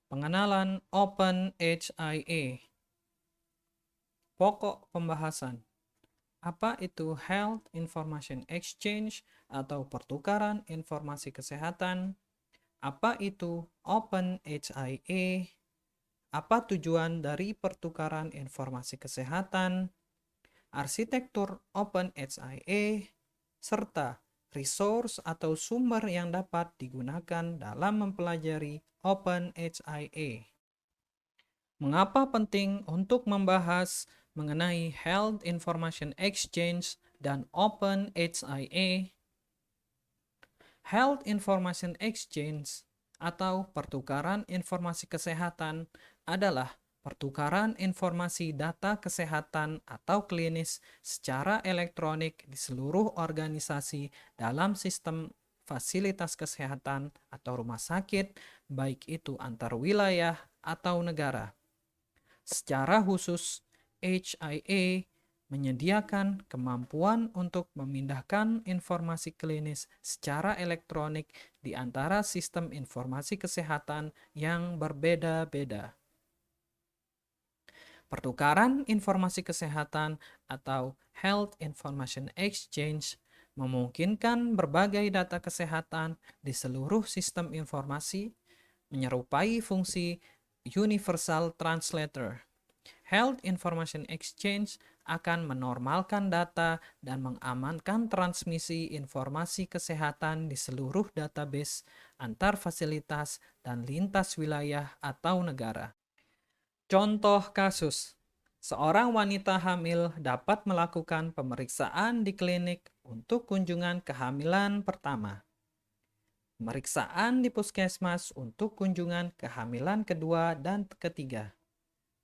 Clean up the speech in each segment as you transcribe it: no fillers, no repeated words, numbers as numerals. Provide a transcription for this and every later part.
Pengenalan OpenHIA. Pokok pembahasan. Apa itu Health Information Exchange atau pertukaran informasi kesehatan? Apa itu OpenHIA? Apa tujuan dari pertukaran informasi kesehatan? Arsitektur OpenHIA, serta resource atau sumber yang dapat digunakan dalam mempelajari OpenHIA. Mengapa penting untuk membahas mengenai Health Information Exchange dan OpenHIA? Health Information Exchange atau pertukaran informasi kesehatan adalah pertukaran informasi data kesehatan atau klinis secara elektronik di seluruh organisasi dalam sistem fasilitas kesehatan atau rumah sakit, baik itu antar wilayah atau negara. Secara khusus, HIA menyediakan kemampuan untuk memindahkan informasi klinis secara elektronik di antara sistem informasi kesehatan yang berbeda-beda. Pertukaran informasi kesehatan atau Health Information Exchange memungkinkan berbagai data kesehatan di seluruh sistem informasi menyerupai fungsi Universal Translator. Health Information Exchange akan menormalkan data dan mengamankan transmisi informasi kesehatan di seluruh database antar fasilitas dan lintas wilayah atau negara. Contoh kasus, seorang wanita hamil dapat melakukan pemeriksaan di klinik untuk kunjungan kehamilan pertama. Pemeriksaan di puskesmas untuk kunjungan kehamilan kedua dan ketiga.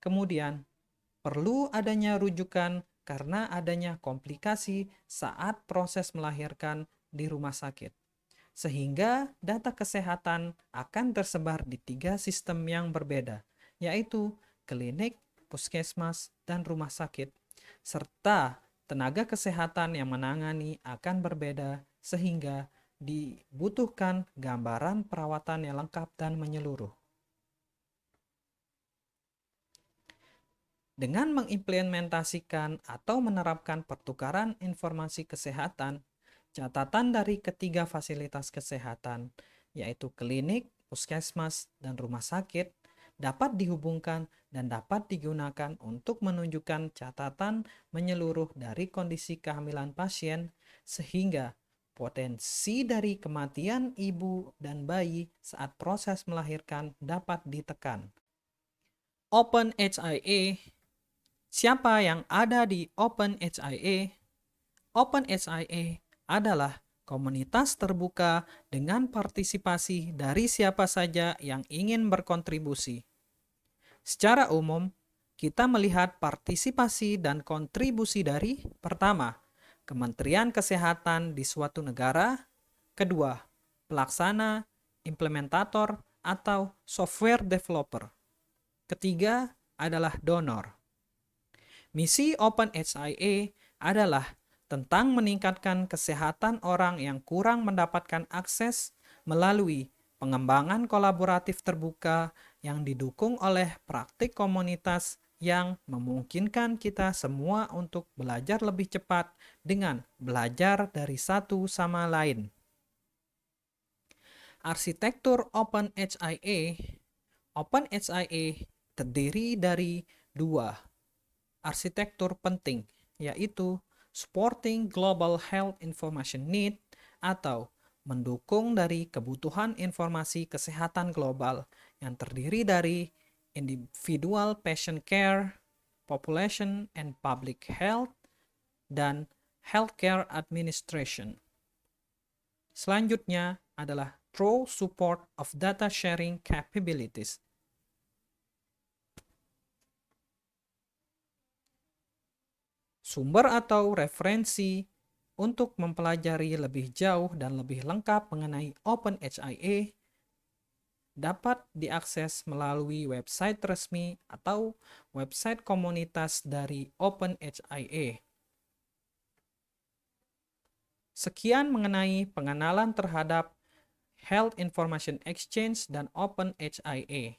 Kemudian, perlu adanya rujukan karena adanya komplikasi saat proses melahirkan di rumah sakit. Sehingga data kesehatan akan tersebar di 3 sistem yang berbeda, yaitu klinik, puskesmas, dan rumah sakit. Serta tenaga kesehatan yang menangani akan berbeda sehingga dibutuhkan gambaran perawatan yang lengkap dan menyeluruh. Dengan mengimplementasikan atau menerapkan pertukaran informasi kesehatan, catatan dari ketiga fasilitas kesehatan, yaitu klinik, puskesmas, dan rumah sakit, dapat dihubungkan dan dapat digunakan untuk menunjukkan catatan menyeluruh dari kondisi kehamilan pasien, sehingga potensi dari kematian ibu dan bayi saat proses melahirkan dapat ditekan. OpenHIA. Siapa yang ada di OpenHIA? OpenHIA adalah komunitas terbuka dengan partisipasi dari siapa saja yang ingin berkontribusi. Secara umum, kita melihat partisipasi dan kontribusi dari pertama, Kementerian Kesehatan di suatu negara, kedua, pelaksana, implementator, atau software developer. Ketiga adalah donor. Misi OpenHIA adalah tentang meningkatkan kesehatan orang yang kurang mendapatkan akses melalui pengembangan kolaboratif terbuka yang didukung oleh praktik komunitas yang memungkinkan kita semua untuk belajar lebih cepat dengan belajar dari satu sama lain. Arsitektur OpenHIA. OpenHIA terdiri dari 2 arsitektur penting, yaitu supporting global health information need atau mendukung dari kebutuhan informasi kesehatan global yang terdiri dari individual patient care, population and public health, dan healthcare administration. Selanjutnya adalah through support of data sharing capabilities. Sumber atau referensi untuk mempelajari lebih jauh dan lebih lengkap mengenai OpenHIA dapat diakses melalui website resmi atau website komunitas dari OpenHIA. Sekian mengenai pengenalan terhadap Health Information Exchange dan OpenHIA.